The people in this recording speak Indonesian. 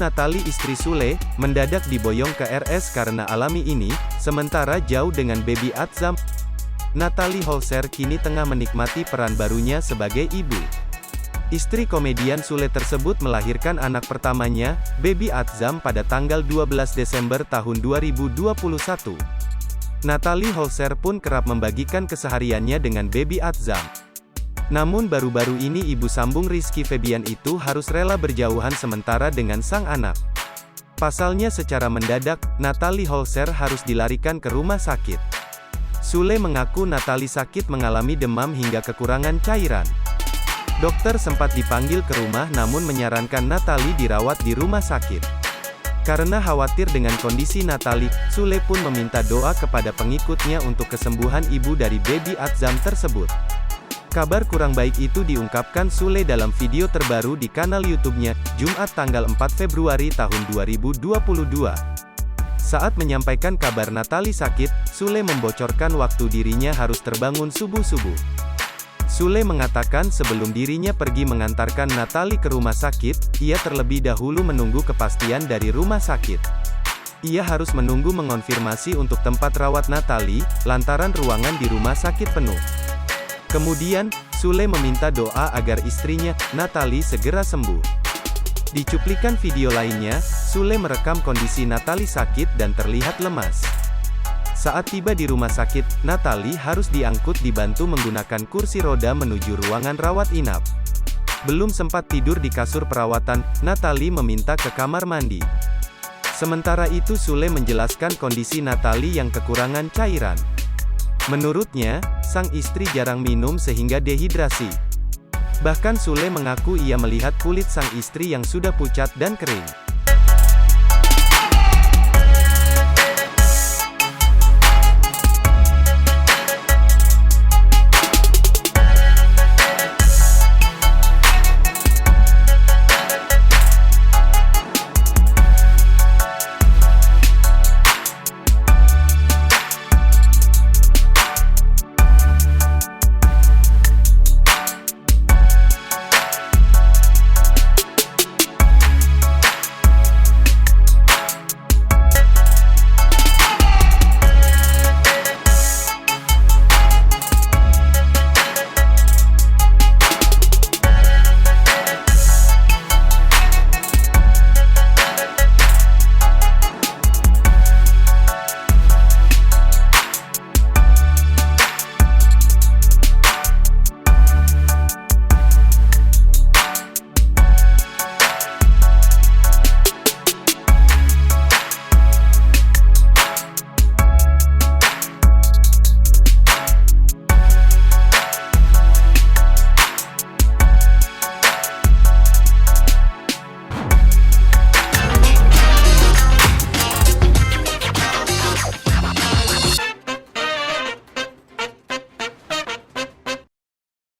Natalie istri Sule, mendadak diboyong ke RS karena alami ini, sementara jauh dengan baby Atzam. Natalie Holzer kini tengah menikmati peran barunya sebagai ibu. Istri komedian Sule tersebut melahirkan anak pertamanya, baby Atzam pada tanggal 12 Desember tahun 2021. Natalie Holzer pun kerap membagikan kesehariannya dengan baby Atzam. Namun baru-baru ini ibu sambung Rizky Febian itu harus rela berjauhan sementara dengan sang anak. Pasalnya secara mendadak, Natalie Holzer harus dilarikan ke rumah sakit. Sule mengaku Natalie sakit mengalami demam hingga kekurangan cairan. Dokter sempat dipanggil ke rumah namun menyarankan Natalie dirawat di rumah sakit. Karena khawatir dengan kondisi Natalie, Sule pun meminta doa kepada pengikutnya untuk kesembuhan ibu dari baby Atzam tersebut. Kabar kurang baik itu diungkapkan Sule dalam video terbaru di kanal YouTube-nya, Jumat tanggal 4 Februari tahun 2022. Saat menyampaikan kabar Natalie sakit, Sule membocorkan waktu dirinya harus terbangun subuh-subuh. Sule mengatakan sebelum dirinya pergi mengantarkan Natalie ke rumah sakit, ia terlebih dahulu menunggu kepastian dari rumah sakit. Ia harus menunggu mengonfirmasi untuk tempat rawat Natalie, lantaran ruangan di rumah sakit penuh. Kemudian, Sule meminta doa agar istrinya, Natalie segera sembuh. Di cuplikan video lainnya, Sule merekam kondisi Natalie sakit dan terlihat lemas. Saat tiba di rumah sakit, Natalie harus diangkut dibantu menggunakan kursi roda menuju ruangan rawat inap. Belum sempat tidur di kasur perawatan, Natalie meminta ke kamar mandi. Sementara itu Sule menjelaskan kondisi Natalie yang kekurangan cairan. Menurutnya, sang istri jarang minum sehingga dehidrasi. Bahkan Sule mengaku ia melihat kulit sang istri yang sudah pucat dan kering.